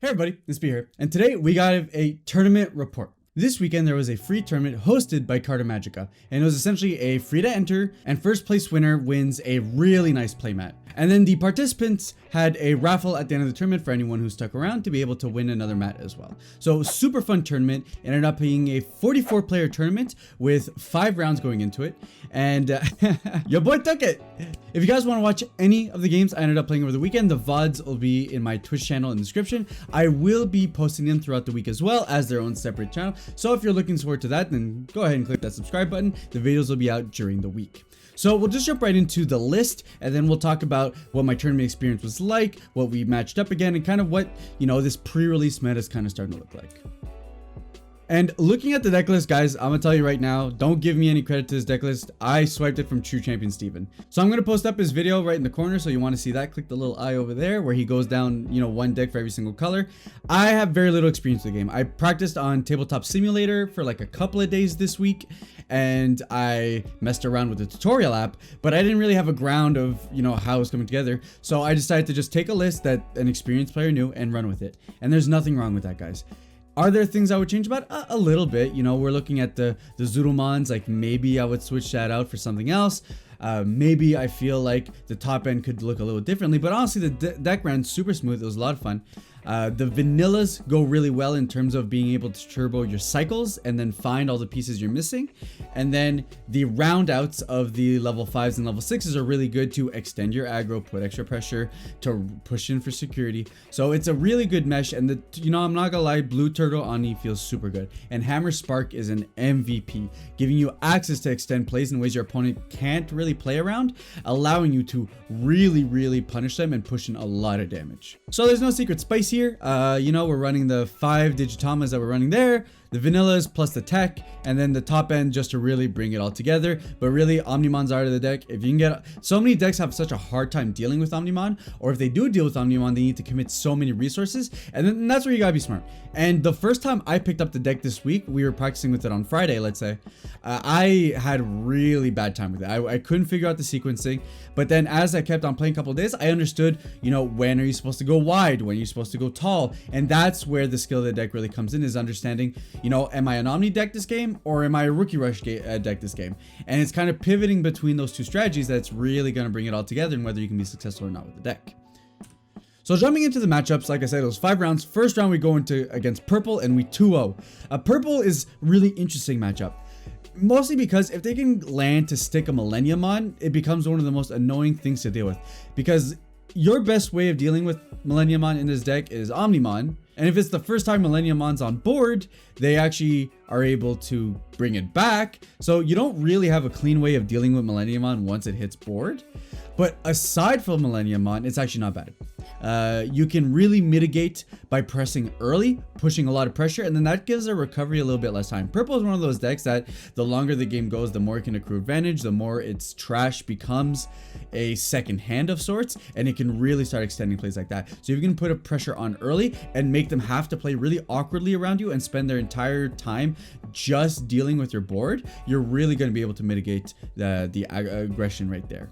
Hey everybody, it's B here, and today we got a tournament report. This weekend there was a free tournament hosted by Carta Magica, and it was essentially a free to enter, and first place winner wins a really nice playmat. And then the participants had a raffle at the end of the tournament for anyone who stuck around to be able to win another mat as well. So super fun tournament. It ended up being a 44 player tournament with 5 rounds going into it, and your boy took it. If you guys want to watch any of the games I ended up playing over the weekend, the VODs will be in my Twitch channel in the description. I will be posting them throughout the week as well as their own separate channel. So if you're looking forward to that, then go ahead and click that subscribe button. The videos will be out during the week. So we'll just jump right into the list, and then we'll talk about what my tournament experience was like, what we matched up again, and kind of what, this pre-release meta is kind of starting to look like. And looking at the deck list, guys, I'm gonna tell you right now, don't give me any credit to this deck list. I swiped it from True Champion Steven. So I'm gonna post up his video right in the corner, so you want to see that, click the little eye over there where he goes down, one deck for every single color. I have very little experience with the game. I practiced on Tabletop Simulator for like a couple of days this week, and I messed around with the tutorial app, but I didn't really have a ground of, how it's coming together. So I decided to just take a list that an experienced player knew and run with it. And there's nothing wrong with that, guys. Are there things I would change about? A little bit. We're looking at the Zurumons, like maybe I would switch that out for something else. Maybe I feel like the top end could look a little differently, but honestly the deck ran super smooth. It was a lot of fun. The vanillas go really well in terms of being able to turbo your cycles and then find all the pieces you're missing. And then the round outs of the level 5s and level 6s are really good to extend your aggro, put extra pressure, to push in for security. So it's a really good mesh, and I'm not gonna lie, Blue Turtle Oni feels super good. And Hammer Spark is an MVP, giving you access to extend plays in ways your opponent can't really play around, allowing you to really punish them and push in a lot of damage. So there's no secret spice here. We're running the 5 Digitamas that we're running there, the vanillas plus the tech, and then the top end just to really bring it all together. But really, Omnimon's out of the deck. If you can get, so many decks have such a hard time dealing with Omnimon, or if they do deal with Omnimon, they need to commit so many resources, and then that's where you gotta be smart. And the first time I picked up the deck this week, we were practicing with it on Friday, let's say, I had really bad time with it. I couldn't figure out the sequencing, but then as I kept on playing a couple of days, I understood, when are you supposed to go wide, when you're supposed to go tall, and that's where the skill of the deck really comes in, is understanding, am I an Omni deck this game, or am I a Rookie Rush deck this game? And it's kind of pivoting between those two strategies that's really going to bring it all together, and whether you can be successful or not with the deck. So jumping into the matchups, like I said, it was 5 rounds. First round we go into against Purple, and we 2-0. Purple is really interesting matchup. Mostly because if they can land to stick a Millenniumon, it becomes one of the most annoying things to deal with. Because your best way of dealing with Millenniumon in this deck is Omnimon. And if it's the first time Millenniumon's on board, they actually are able to bring it back. So you don't really have a clean way of dealing with Millenniumon once it hits board. But aside from Millenniumon, it's actually not bad. You can really mitigate by pressing early, pushing a lot of pressure, and then that gives a recovery a little bit less time. Purple is one of those decks that the longer the game goes, the more it can accrue advantage, the more its trash becomes a second hand of sorts, and it can really start extending plays like that. So if you can put a pressure on early and make them have to play really awkwardly around you and spend their entire time just dealing with your board, you're really going to be able to mitigate the aggression right there.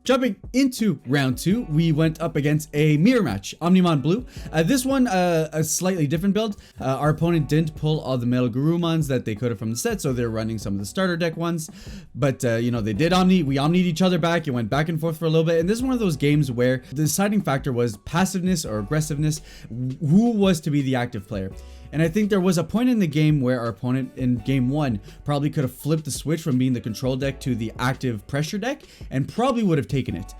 Jumping into round 2, we went up against a mirror match, Omnimon Blue. This one, a slightly different build. Our opponent didn't pull all the Metal Garurumons that they could have from the set, so they're running some of the starter deck ones. But, they did Omni. We Omni'd each other back. It went back and forth for a little bit. And this is one of those games where the deciding factor was passiveness or aggressiveness, who was to be the active player. And I think there was a point in the game where our opponent in game 1 probably could have flipped the switch from being the control deck to the active pressure deck and probably would have taken it.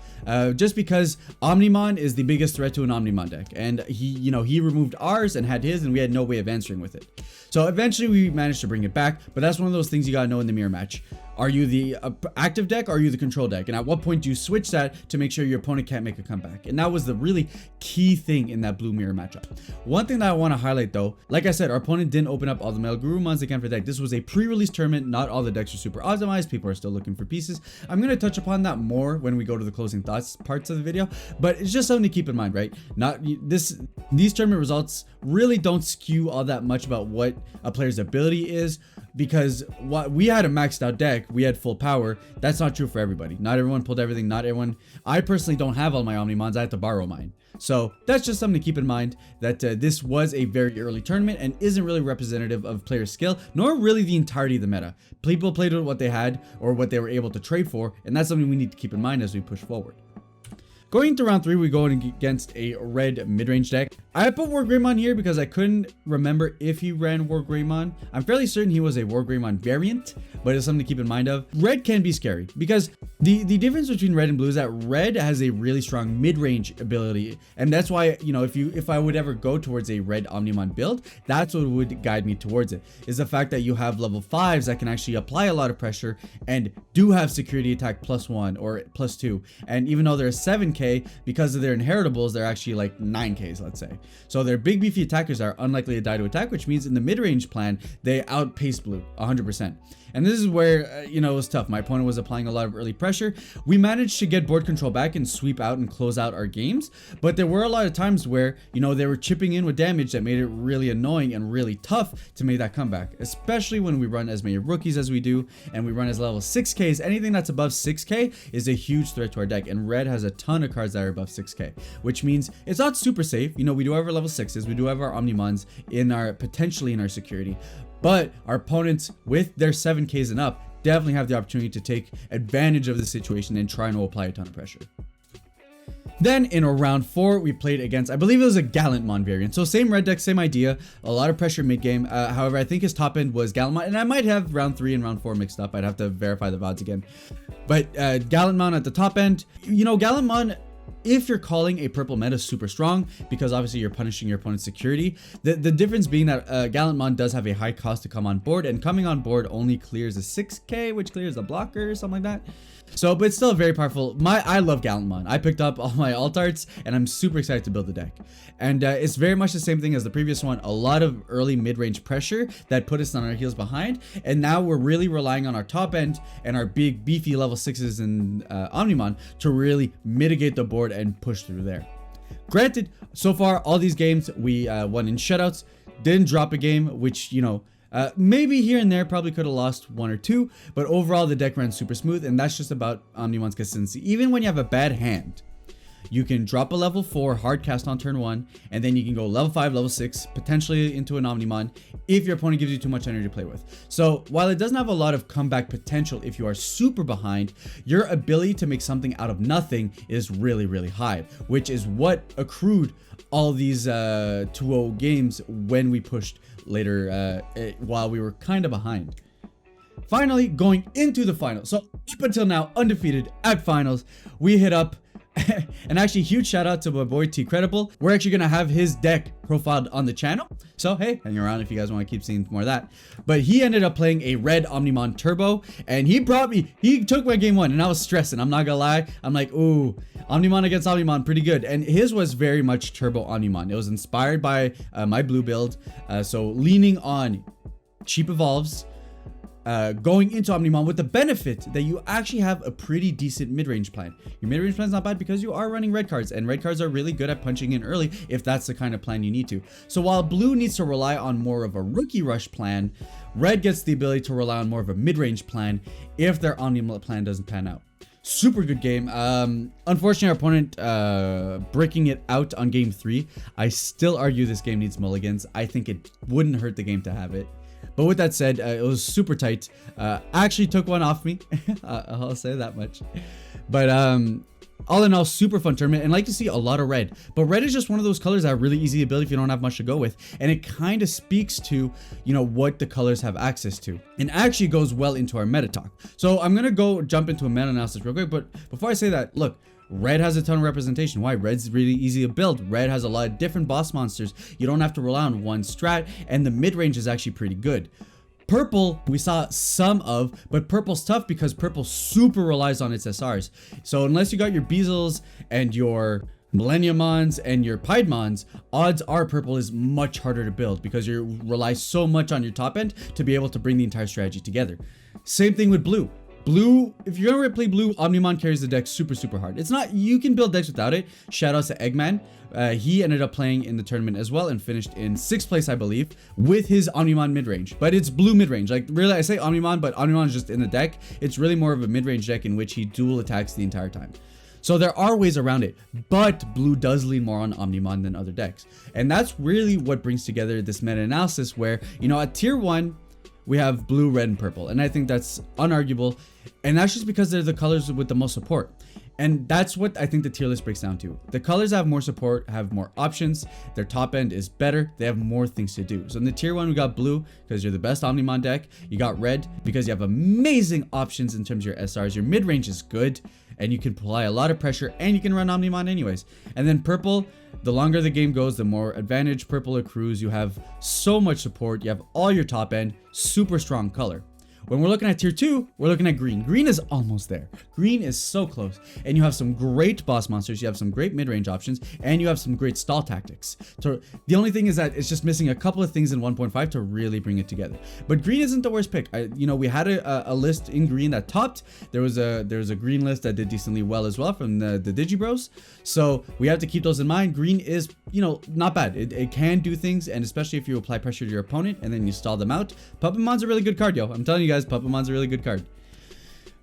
Just because Omnimon is the biggest threat to an Omnimon deck. And he removed ours and had his, and we had no way of answering with it. So eventually we managed to bring it back, but that's one of those things you gotta know in the mirror match. Are you the active deck or are you the control deck? And at what point do you switch that to make sure your opponent can't make a comeback? And that was the really key thing in that blue mirror matchup. One thing that I want to highlight though, like I said, our opponent didn't open up all the Metal Garurumons they can for deck. This was a pre-release tournament. Not all the decks are super optimized. People are still looking for pieces. I'm going to touch upon that more when we go to the closing thoughts parts of the video, but it's just something to keep in mind, right? These tournament results really don't skew all that much about what a player's ability is. because what we had a maxed out deck, we had full power. That's not true for everybody. Not everyone pulled everything. Not everyone. I personally don't have all my Omnimons. I have to borrow mine. So that's just something to keep in mind, that this was a very early tournament and isn't really representative of player skill, nor really the entirety of the meta. People played with what they had or what they were able to trade for, and that's something we need to keep in mind as we push forward. Going into round 3, we go against a red mid-range deck. I put War Greymon here because I couldn't remember if he ran War Greymon. I'm fairly certain he was a War Greymon variant, but it's something to keep in mind of. Red can be scary because the difference between red and blue is that red has a really strong mid-range ability, and that's why, you know, if I would ever go towards a red Omnimon build, that's what would guide me towards it, is the fact that you have level 5s that can actually apply a lot of pressure and do have security attack +1 or +2, and even though they're 7k, because of their inheritables, they're actually like 9Ks, let's say. So their big beefy attackers are unlikely to die to attack, which means in the mid-range plan, they outpace blue 100%. And this is where, you know, it was tough. My opponent was applying a lot of early pressure. We managed to get board control back and sweep out and close out our games. But there were a lot of times where, you know, they were chipping in with damage that made it really annoying and really tough to make that comeback. Especially when we run as many rookies as we do, and we run as level 6Ks. Anything that's above 6K is a huge threat to our deck. And red has a ton of cards that are above 6K, which means it's not super safe. You know, we do have our level 6s. We do have our Omnimons potentially in our security. But our opponents with their 7Ks and up definitely have the opportunity to take advantage of the situation and try and apply a ton of pressure. Then in round 4, we played against, I believe it was a Gallantmon variant. So same red deck, same idea, a lot of pressure mid game. However, I think his top end was Gallantmon, and I might have round 3 and round 4 mixed up. I'd have to verify the VODs again. But Gallantmon at the top end, you know, Gallantmon, if you're calling a purple meta super strong, because obviously you're punishing your opponent's security, the difference being that Gallantmon does have a high cost to come on board, and coming on board only clears a 6K, which clears a blocker or something like that. So, but it's still very powerful. I love Gallantmon. I picked up all my alt arts, and I'm super excited to build the deck. And it's very much the same thing as the previous one. A lot of early mid-range pressure that put us on our heels behind, and now we're really relying on our top end and our big beefy level 6s and Omnimon to really mitigate the board and push through there. Granted, so far all these games we won in shutouts, didn't drop a game, which, you know, maybe here and there probably could have lost 1 or 2, but overall the deck ran super smooth, and that's just about Omnimon's consistency. Even when you have a bad hand, you can drop a level 4 hard cast on turn 1, and then you can go level 5, level 6, potentially into an Omnimon if your opponent gives you too much energy to play with. So while it doesn't have a lot of comeback potential if you are super behind, your ability to make something out of nothing is really, really high, which is what accrued all these 2-0 games when we pushed later while we were kind of behind. Finally, going into the finals. So up until now, undefeated at finals, we hit up and actually huge shout out to my boy T Credible. We're actually gonna have his deck profiled on the channel, so hey, hang around if you guys want to keep seeing more of that. But he ended up playing a red Omnimon Turbo, and he took my game 1, and I was stressing, I'm not gonna lie. I'm like, ooh, Omnimon against Omnimon, pretty good. And his was very much Turbo Omnimon. It was inspired by my blue build, so leaning on cheap evolves, going into Omnimon with the benefit that you actually have a pretty decent mid-range plan. Your mid-range plan is not bad because you are running red cards, and red cards are really good at punching in early if that's the kind of plan you need to. So while blue needs to rely on more of a rookie rush plan, red gets the ability to rely on more of a mid-range plan if their Omnimon plan doesn't pan out. Super good game. Unfortunately, our opponent breaking it out on game 3. I still argue this game needs mulligans. I think it wouldn't hurt the game to have it. But with that said, it was super tight. Actually took one off me. I'll say that much. But all in all, super fun tournament, and like to see a lot of red. But red is just one of those colors that are really easy to build if you don't have much to go with, and it kind of speaks to, you know, what the colors have access to, and actually goes well into our meta talk. So I'm gonna jump into a meta analysis real quick, but before I say that, look. Red has a ton of representation. Why? Red's really easy to build. Red has a lot of different boss monsters. You don't have to rely on one strat, and the mid-range is actually pretty good. Purple, we saw some of, but purple's tough because purple super relies on its SRs. So unless you got your Beezles and your Millenniumons and your Piedmons, odds are purple is much harder to build because you rely so much on your top end to be able to bring the entire strategy together. Same thing with blue. Blue, if you're gonna play blue, Omnimon carries the deck super hard. It's not, you can build decks without it. Shout outs to Eggman. He ended up playing in the tournament as well and finished in 6th place, I believe, with his Omnimon mid-range. But it's blue mid-range. Like, really, I say Omnimon, but Omnimon is just in the deck. It's really more of a mid-range deck in which he dual attacks the entire time. So there are ways around it, but blue does lean more on Omnimon than other decks. And that's really what brings together this meta-analysis where, you know, at tier 1, we have blue, red, and purple. And I think that's unarguable. And that's just because they're the colors with the most support. And that's what I think the tier list breaks down to. The colors that have more support have more options. Their top end is better. They have more things to do. So in the tier 1, we got blue because you're the best Omnimon deck. You got red because you have amazing options in terms of your SRs. Your mid-range is good and you can apply a lot of pressure and you can run Omnimon anyways. And then purple, the longer the game goes, the more advantage purple accrues. You have so much support. You have all your top end, super strong color. When we're looking at tier 2, we're looking at green. Green is almost there. Green is so close. And you have some great boss monsters. You have some great mid-range options. And you have some great stall tactics. So the only thing is that it's just missing a couple of things in 1.5 to really bring it together. But green isn't the worst pick. You know, we had a list in green that topped. There was a green list that did decently well as well from the Digibros. So we have to keep those in mind. Green is, you know, not bad. It can do things. And especially if you apply pressure to your opponent and then you stall them out. Puppemon's a really good card, yo. I'm telling you guys. Puppemon's a really good card.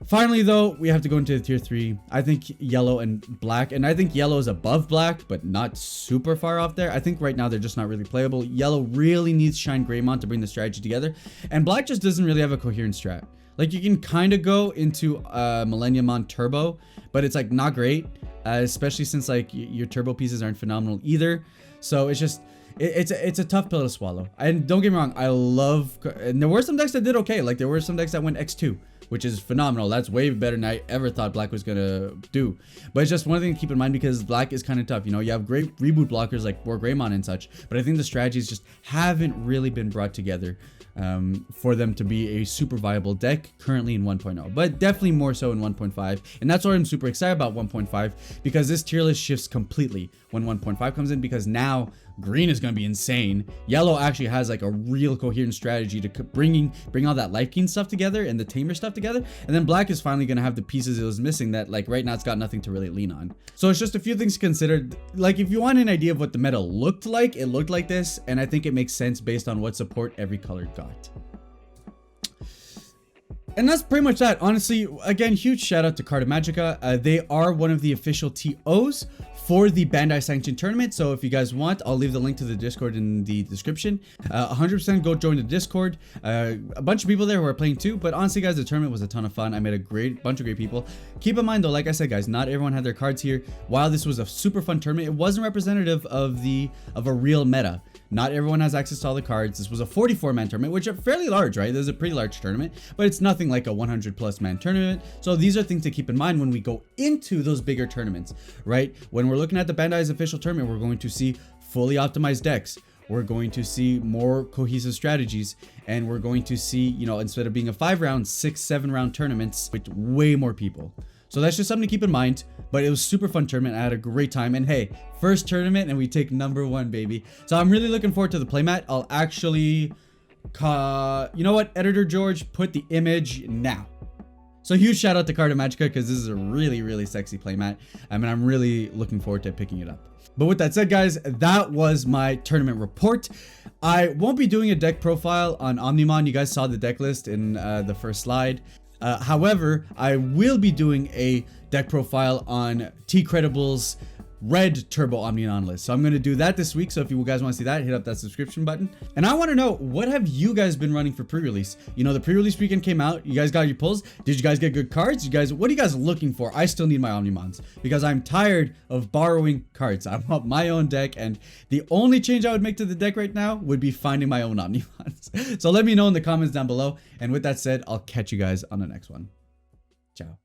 Finally, though, we have to go into the tier 3. I think yellow and black, and I think yellow is above black, but not super far off there. I think right now they're just not really playable. Yellow really needs Shine Greymon to bring the strategy together, and black just doesn't really have a coherent strat. Like, you can kind of go into Millenniumon Turbo, but it's like not great, especially since like your turbo pieces aren't phenomenal either. So it's just it's a tough pill to swallow. And don't get me wrong, I love, and there were some decks that did okay. Like there were some decks that went X2, which is phenomenal. That's way better than I ever thought black was gonna do. But it's just one thing to keep in mind because black is kind of tough. You know, you have great reboot blockers like War Greymon and such, but I think the strategies just haven't really been brought together for them to be a super viable deck currently in 1.0, but definitely more so in 1.5. And that's why I'm super excited about 1.5, because this tier list shifts completely when 1.5 comes in, because now green is going to be insane. Yellow actually has like a real coherent strategy to bring all that Life Gain stuff together and the Tamer stuff together. And then black is finally going to have the pieces it was missing that like right now it's got nothing to really lean on. So it's just a few things to consider. Like if you want an idea of what the meta looked like, it looked like this. And I think it makes sense based on what support every color got. And that's pretty much that. Honestly, again, huge shout out to Carta Magica. They are one of the official TOs for the Bandai sanctioned tournament. So if you guys want, I'll leave the link to the Discord in the description. 100% go join the Discord. A bunch of people there who are playing too, but honestly guys, the tournament was a ton of fun. I met a bunch of great people. Keep in mind though, like I said guys, not everyone had their cards here. While this was a super fun tournament, it wasn't representative of a real meta. Not everyone has access to all the cards. This was a 44-man tournament, which are fairly large, right? This is a pretty large tournament, but it's nothing like a 100+ man tournament. So these are things to keep in mind when we go into those bigger tournaments, right? When we're looking at the Bandai's official tournament, we're going to see fully optimized decks. We're going to see more cohesive strategies, and we're going to see, you know, instead of being a 5-round, 6-7 round tournaments with way more people. So that's just something to keep in mind, but it was super fun tournament. I had a great time, and hey, first tournament and we take #1, baby. So I'm really looking forward to the playmat. I'll actually, you know what, Editor George, put the image now. So huge shout out to Carta Magica because this is a really, really sexy playmat. I mean, I'm really looking forward to picking it up. But with that said, guys, that was my tournament report. I won't be doing a deck profile on Omnimon. You guys saw the deck list in the first slide. However, I will be doing a deck profile on T-Credible's red turbo Omnimon list. So I'm going to do that this week. So if you guys want to see that, hit up that subscription button. And I want to know, what have you guys been running for pre-release? You know, the pre-release weekend came out. You guys got your pulls. Did you guys get good cards? What are you guys looking for? I still need my Omnimons because I'm tired of borrowing cards. I want my own deck, and the only change I would make to the deck right now would be finding my own Omnimons. So let me know in the comments down below. And with that said, I'll catch you guys on the next one. Ciao.